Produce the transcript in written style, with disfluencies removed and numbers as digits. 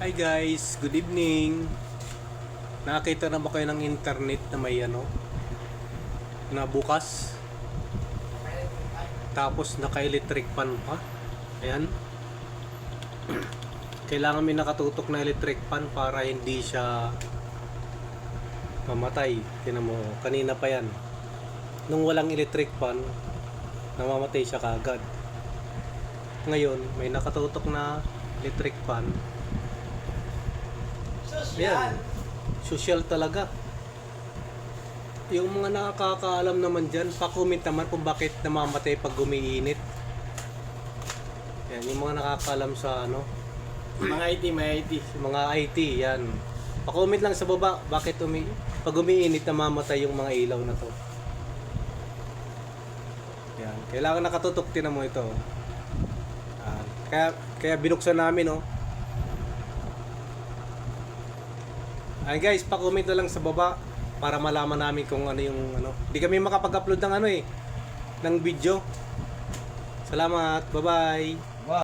Hi guys, good evening. Nakakita na ba kayo ng internet na may na bukas? Tapos naka-electric fan pa. Ayan. Kailangan may nakatutok na electric fan para hindi siya mamatay. Tingnan mo, kanina pa yan. Nung walang electric fan, namamatay siya kaagad. Ngayon, may nakatutok na electric fan. Ayan, social talaga. Yung mga nakakaalam naman dyan, pa-comment naman kung bakit namamatay pag umiinit. Yan, yung mga nakakaalam sa Mga IT, mga IT, yan. Pa-comment lang sa baba, bakit pag umiinit namamatay yung mga ilaw na to. Yan, kailangan nakatutok din mo ito. Kaya binuksan namin, Ay guys, pa-comment na lang sa baba para malaman namin kung ano yung Hindi kami makapag-upload ng ng video. Salamat. Bye-bye.